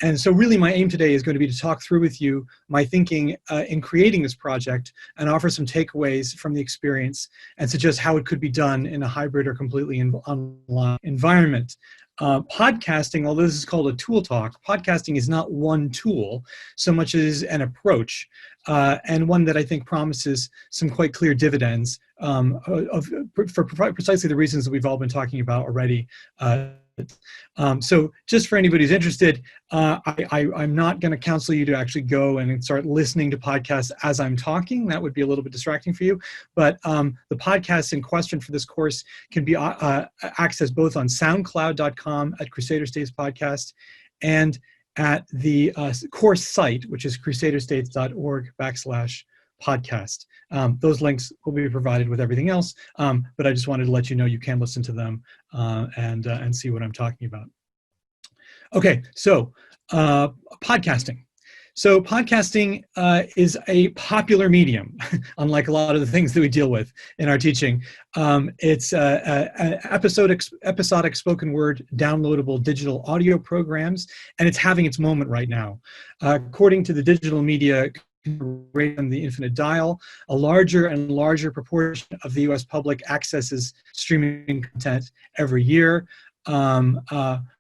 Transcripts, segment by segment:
And so really my aim today is going to be to talk through with you my thinking in creating this project and offer some takeaways from the experience and suggest how it could be done in a hybrid or completely online environment. Podcasting, although this is called a tool talk, podcasting is not one tool so much as an approach, and one that I think promises some quite clear dividends for precisely the reasons that we've all been talking about already. So just for anybody who's interested, I'm not going to counsel you to actually go and start listening to podcasts as I'm talking. That would be a little bit distracting for you. But the podcasts in question for this course can be accessed both on soundcloud.com at Crusader States Podcast and at the course site, which is crusaderstates.org/podcast. Those links will be provided with everything else, but I just wanted to let you know you can listen to them and see what I'm talking about. Okay, so podcasting. So podcasting is a popular medium, unlike a lot of the things that we deal with in our teaching. It's episodic spoken word, downloadable digital audio programs, and it's having its moment right now. According to the digital media rate on the infinite dial, a larger and larger proportion of the U.S. public accesses streaming content every year.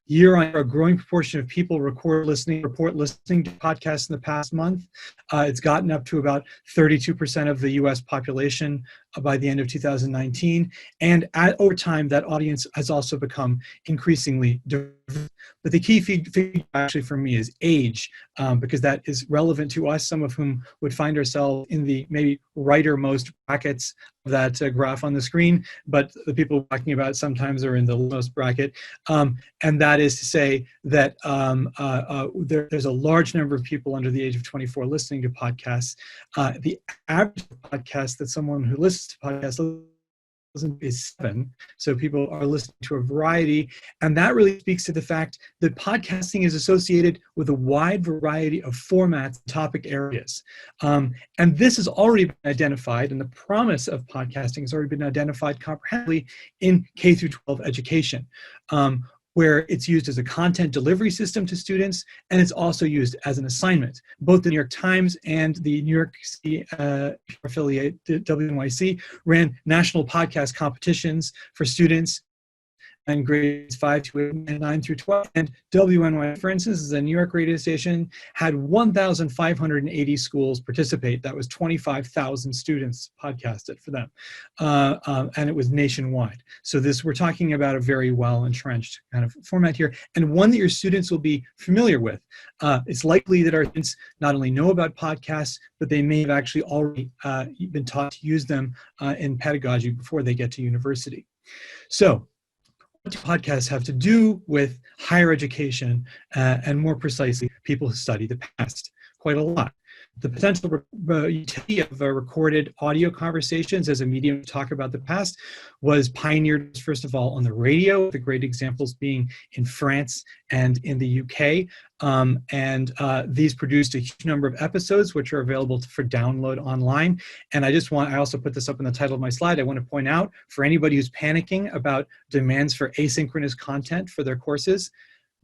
Year on year, a growing proportion of people report listening to podcasts in the past month. It's gotten up to about 32% of the U.S. population by the end of 2019. And over time, that audience has also become increasingly diverse. But the key feature actually for me is age, because that is relevant to us, some of whom would find ourselves in the maybe rightermost brackets of that graph on the screen, but the people we're talking about sometimes are in the lowest bracket. And that is to say that there's a large number of people under the age of 24 listening to podcasts. The average podcast that someone who listens to podcasts is 7. So people are listening to a variety. And that really speaks to the fact that podcasting is associated with a wide variety of formats and topic areas. And this has already been identified, and the promise of podcasting has already been identified comprehensively in K through 12 education, where it's used as a content delivery system to students, and it's also used as an assignment. Both the New York Times and the New York City affiliate, WNYC, ran national podcast competitions for students in grades 5 to 8 and 9 through 12. And WNYC, for instance, is a New York radio station, had 1,580 schools participate. That was 25,000 students podcasted for them. And it was nationwide. So we're talking about a very well-entrenched kind of format here, and one that your students will be familiar with. It's likely that our students not only know about podcasts, but they may have actually already been taught to use them in pedagogy before they get to university. So, what do podcasts have to do with higher education, and more precisely, people who study the past? Quite a lot. The potential utility of recorded audio conversations as a medium to talk about the past was pioneered, first of all, on the radio, the great examples being in France and in the UK. These produced a huge number of episodes, which are available for download online. And I also put this up in the title of my slide. I want to point out, for anybody who's panicking about demands for asynchronous content for their courses,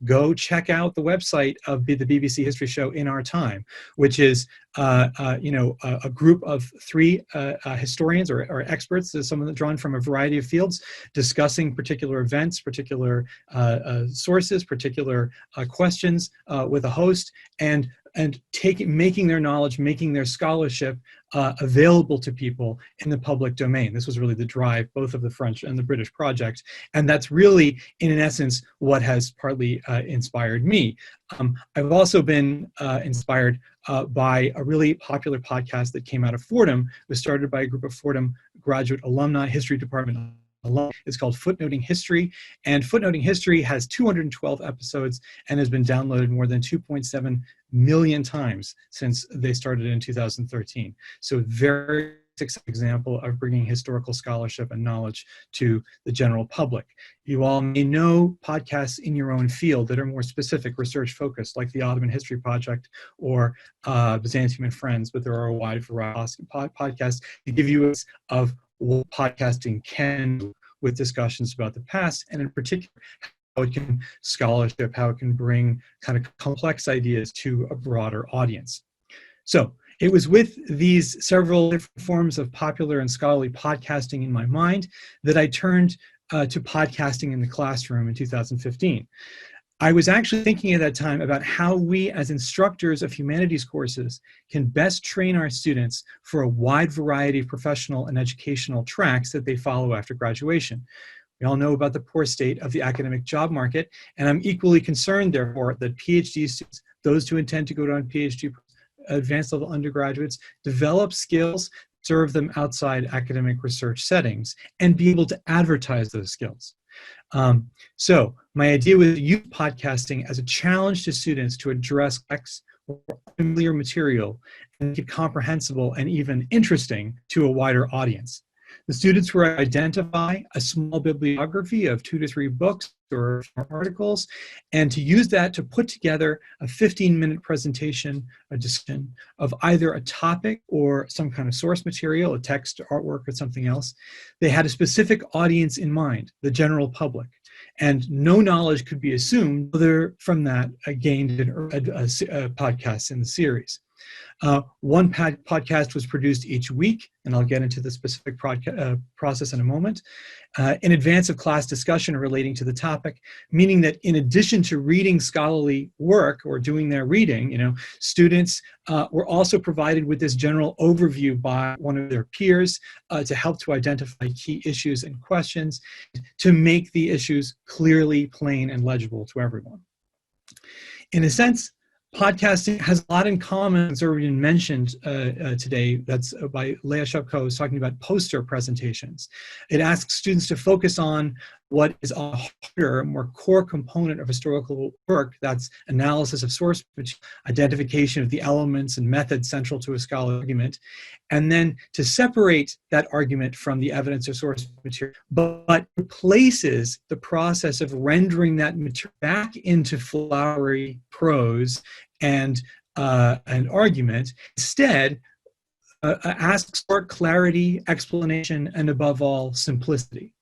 go check out the website of the BBC History Show In Our Time, which is a group of 3 historians or experts, some of them drawn from a variety of fields, discussing particular events, particular sources, particular questions with a host, and making their knowledge, making their scholarship available to people in the public domain. This was really the drive, both of the French and the British project. And that's really, in essence, what has partly inspired me. I've also been inspired by a really popular podcast that came out of Fordham. It was started by a group of Fordham graduate alumni, history department alumni. It's called Footnoting History, and Footnoting History has 212 episodes and has been downloaded more than 2.7 million times since they started in 2013. So very successful example of bringing historical scholarship and knowledge to the general public. You all may know podcasts in your own field that are more specific, research focused, like the Ottoman History Project or Byzantium and Friends, but there are a wide variety of podcasts to give you a sense of what podcasting can do with discussions about the past, and in particular, how it can scholarship, how it can bring kind of complex ideas to a broader audience. So it was with these several different forms of popular and scholarly podcasting in my mind that I turned to podcasting in the classroom in 2015. I was actually thinking at that time about how we as instructors of humanities courses can best train our students for a wide variety of professional and educational tracks that they follow after graduation. We all know about the poor state of the academic job market, and I'm equally concerned, therefore, that PhD students, those who intend to go on PhD, advanced level undergraduates, develop skills, serve them outside academic research settings, and be able to advertise those skills. So my idea was to use podcasting as a challenge to students to address complex or familiar material and make it comprehensible and even interesting to a wider audience. The students were to identify a small bibliography of 2 to 3 books or articles, and to use that to put together a 15-minute presentation, a discussion of either a topic or some kind of source material, a text, artwork, or something else. They had a specific audience in mind, the general public, and no knowledge could be assumed other from that gained a podcast in the series. One podcast was produced each week, and I'll get into the specific process in a moment, in advance of class discussion relating to the topic, meaning that in addition to reading scholarly work or doing their reading, students were also provided with this general overview by one of their peers to help to identify key issues and questions, to make the issues clearly, plain, and legible to everyone. In a sense, podcasting has a lot in common, as already been mentioned today. That's by Leah Shopko, who's talking about poster presentations. It asks students to focus on what is a harder, more core component of historical work, that's analysis of source material, identification of the elements and methods central to a scholarly argument, and then to separate that argument from the evidence or source material, but replaces the process of rendering that material back into flowery prose and argument. Instead, asks for clarity, explanation, and above all, simplicity.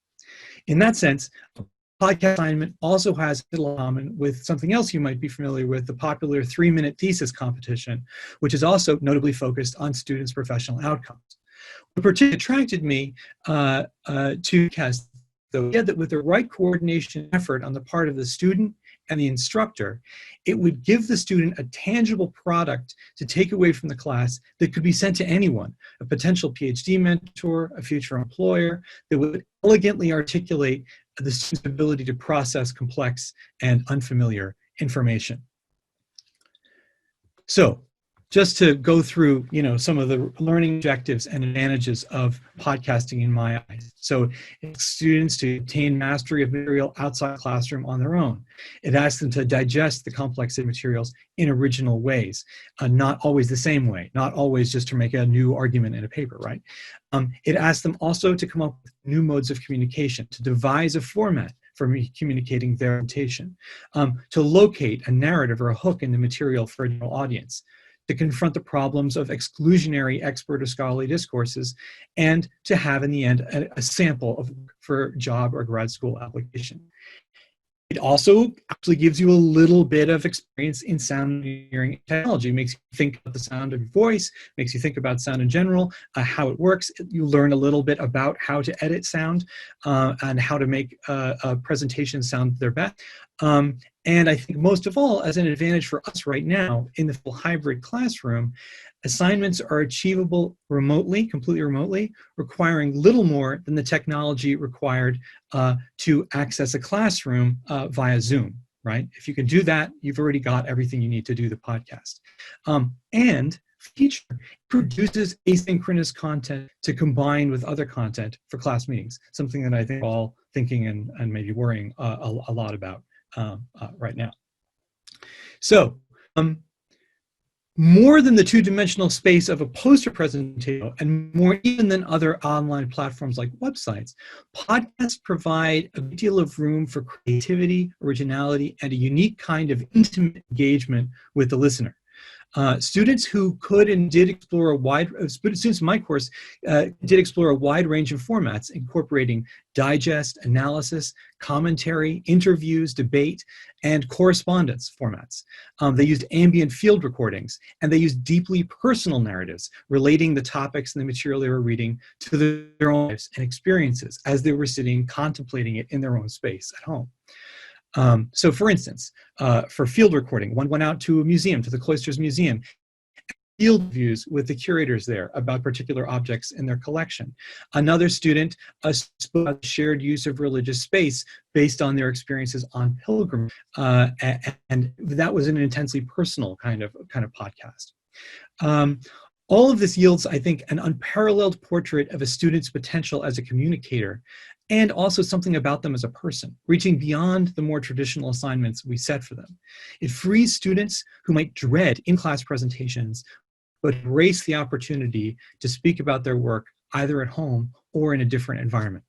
In that sense, a podcast assignment also has little in common with something else you might be familiar with, the popular 3-minute thesis competition, which is also notably focused on students' professional outcomes. What particularly attracted me to podcast, though, is that with the right coordination effort on the part of the student and the instructor, it would give the student a tangible product to take away from the class that could be sent to anyone, a potential PhD mentor, a future employer, that would elegantly articulate the student's ability to process complex and unfamiliar information. So, just to go through, some of the learning objectives and advantages of podcasting in my eyes. So it's students to obtain mastery of material outside the classroom on their own. It asks them to digest the complex materials in original ways, not always the same way, not always just to make a new argument in a paper, right? It asks them also to come up with new modes of communication, to devise a format for communicating their orientation, to locate a narrative or a hook in the material for a general audience, to confront the problems of exclusionary expert or scholarly discourses, and to have, in the end, a sample for job or grad school application. It also actually gives you a little bit of experience in sound engineering technology. It makes you think about the sound of your voice, makes you think about sound in general, how it works. You learn a little bit about how to edit sound and how to make a presentation sound their best. And I think most of all, as an advantage for us right now in the full hybrid classroom, assignments are achievable remotely, completely remotely, requiring little more than the technology required to access a classroom via Zoom, right? If you can do that, you've already got everything you need to do the podcast. And feature produces asynchronous content to combine with other content for class meetings, something that I think we're all thinking and maybe worrying a lot about right now. So, more than the two-dimensional space of a poster presentation, and more even than other online platforms like websites, podcasts provide a great deal of room for creativity, originality, and a unique kind of intimate engagement with the listener. Students who could and did explore a wide, students in my course did explore a wide range of formats, incorporating digest, analysis, commentary, interviews, debate, and correspondence formats. They used ambient field recordings, and they used deeply personal narratives relating the topics and the material they were reading to their own lives and experiences as they were sitting contemplating it in their own space at home. So for instance, for field recording, one went out to a museum, to the Cloisters Museum, field views with the curators there about particular objects in their collection. Another student spoke about shared use of religious space based on their experiences on pilgrimage, and that was an intensely personal kind of podcast. All of this yields, I think, an unparalleled portrait of a student's potential as a communicator, and also something about them as a person, reaching beyond the more traditional assignments we set for them. It frees students who might dread in-class presentations, but embrace the opportunity to speak about their work either at home or in a different environment.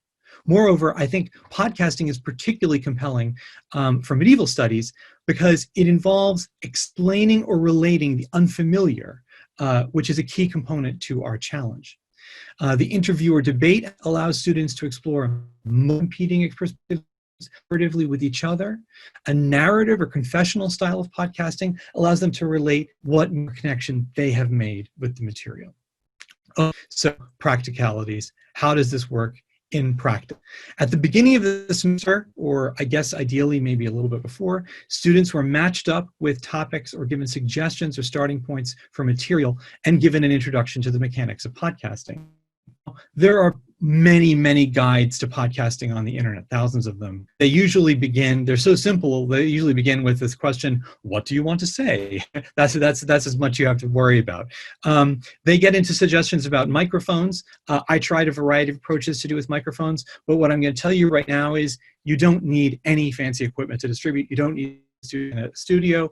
Moreover, I think podcasting is particularly compelling for medieval studies because it involves explaining or relating the unfamiliar, which is a key component to our challenge. The interview or debate allows students to explore competing perspectives collaboratively with each other. A narrative or confessional style of podcasting allows them to relate what connection they have made with the material. So practicalities. How does this work in practice? At the beginning of the semester, or I guess ideally maybe a little bit before, students were matched up with topics or given suggestions or starting points for material and given an introduction to the mechanics of podcasting. There are many, many guides to podcasting on the internet, thousands of them. They usually begin, they're so simple, they usually begin with this question, what do you want to say? That's as much you have to worry about. They get into suggestions about microphones. I tried a variety of approaches to do with microphones, but what I'm going to tell you right now is you don't need any fancy equipment to distribute. You don't need to do in a studio.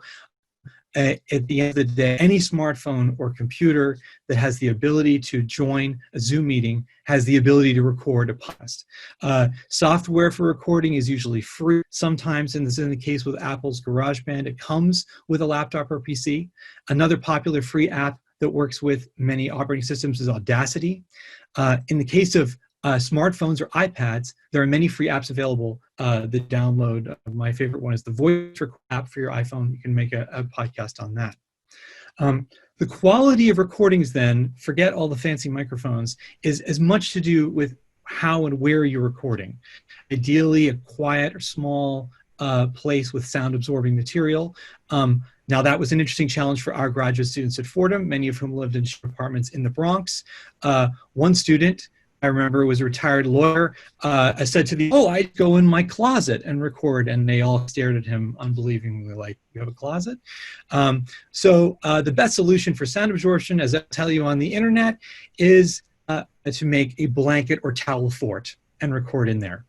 At the end of the day, any smartphone or computer that has the ability to join a Zoom meeting has the ability to record a podcast. Software for recording is usually free. Sometimes, and this is in the case with Apple's GarageBand, it comes with a laptop or PC. Another popular free app that works with many operating systems is Audacity. In the case of smartphones or iPads, there are many free apps available that download. My favorite one is the Voice Record app for your iPhone. You can make a podcast on that. The quality of recordings then, forget all the fancy microphones, is as much to do with how and where you're recording. Ideally, a quiet or small place with sound absorbing material. Now that was an interesting challenge for our graduate students at Fordham, many of whom lived in apartments in the Bronx. One student, I remember, was a retired lawyer. I said to the, I'd go in my closet and record, and they all stared at him unbelievingly like, you have a closet? So the best solution for sound absorption, as I tell you on the internet, is to make a blanket or towel fort and record in there.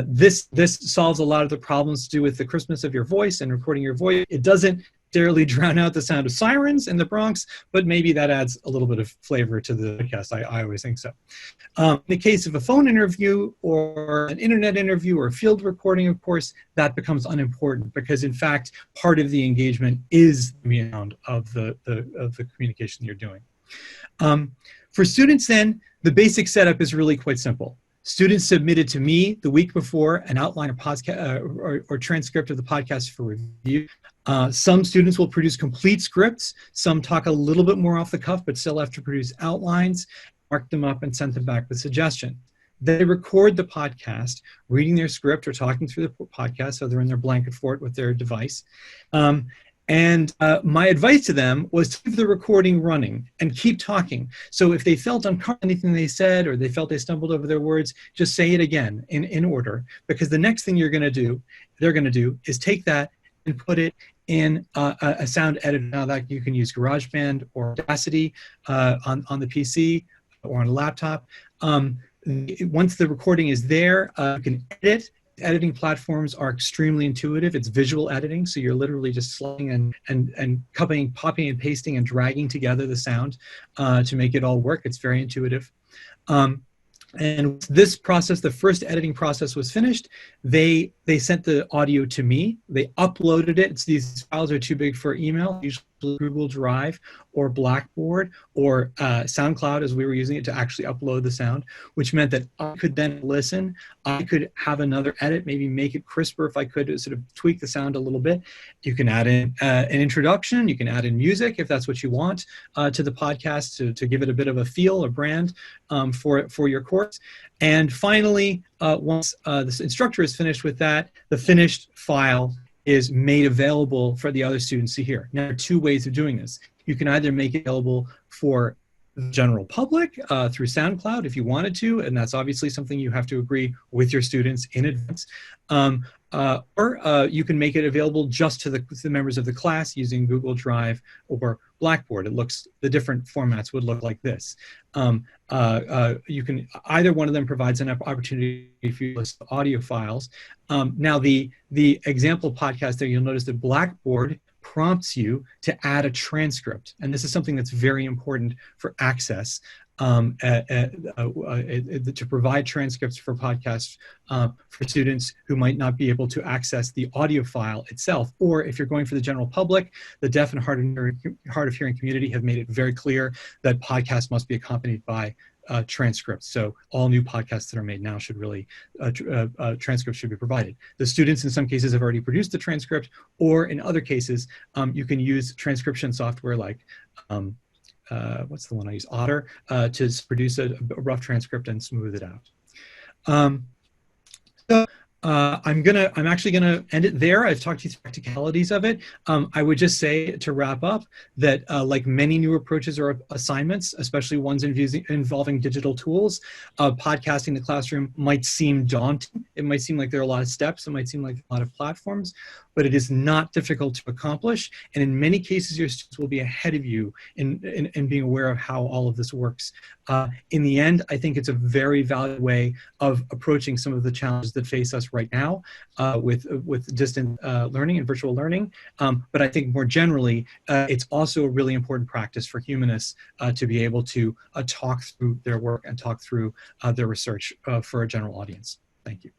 This solves a lot of the problems to do with the crispness of your voice and recording your voice. It doesn't necessarily drown out the sound of sirens in the Bronx, but maybe that adds a little bit of flavor to the podcast. I always think so. In the case of a phone interview or an internet interview or a field recording, of course, that becomes unimportant because in fact, part of the engagement is the sound of the communication you're doing. For students then, the basic setup is really quite simple. Students submitted to me the week before an outline or podcast or transcript of the podcast for review. Some students will produce complete scripts. Some talk a little bit more off the cuff, but still have to produce outlines, mark them up, and send them back with suggestions. They record the podcast, reading their script or talking through the podcast, so they're in their blanket fort with their device. My advice to them was to keep the recording running and keep talking. So if they felt uncomfortable with anything they said or they felt they stumbled over their words, just say it again in order. Because the next thing they're going to do is take that and put it in a sound editor. Now that you can use GarageBand or Audacity on the PC or on a laptop. Once the recording is there, you can edit. Editing platforms are extremely intuitive. It's visual editing, so you're literally just sliding and copying, and pasting and dragging together the sound to make it all work. It's very intuitive. And this process, the first editing process was finished. They sent the audio to me. They uploaded it. These files are too big for email. Usually Google Drive or Blackboard or SoundCloud, as we were using it, to actually upload the sound, which meant that I could then listen. I could have another edit, maybe make it crisper if I could sort of tweak the sound a little bit. You can add in an introduction. You can add in music if that's what you want to the podcast to give it a bit of a feel or brand for your course. And finally, once this instructor is finished with that, the finished file is made available for the other students to hear. Now, there are two ways of doing this. You can either make it available for the general public through SoundCloud if you wanted to, and that's obviously something you have to agree with your students in advance. Or you can make it available just to the members of the class using Google Drive or Blackboard. The different formats would look like this. You can, either one of them provides an opportunity for you to list audio files. Now the example podcast there, you'll notice that Blackboard prompts you to add a transcript. And this is something that's very important for access, to provide transcripts for podcasts for students who might not be able to access the audio file itself. Or if you're going for the general public, the deaf and hard of hearing community have made it very clear that podcasts must be accompanied by transcripts. So all new podcasts that are made now should really, transcripts should be provided. The students in some cases have already produced the transcript, or in other cases, you can use transcription software like, what's the one I use, Otter, to produce a rough transcript and smooth it out. I'm actually gonna end it there. I've talked to you through practicalities of it. I would just say, to wrap up, that like many new approaches or assignments, especially ones involving digital tools, podcasting the classroom might seem daunting. It might seem like there are a lot of steps. It might seem like a lot of platforms, but it is not difficult to accomplish. And in many cases, your students will be ahead of you in being aware of how all of this works. In the end, I think it's a very valuable way of approaching some of the challenges that face us right now with distant learning and virtual learning. But I think more generally, it's also a really important practice for humanists to be able to talk through their work and talk through their research for a general audience. Thank you.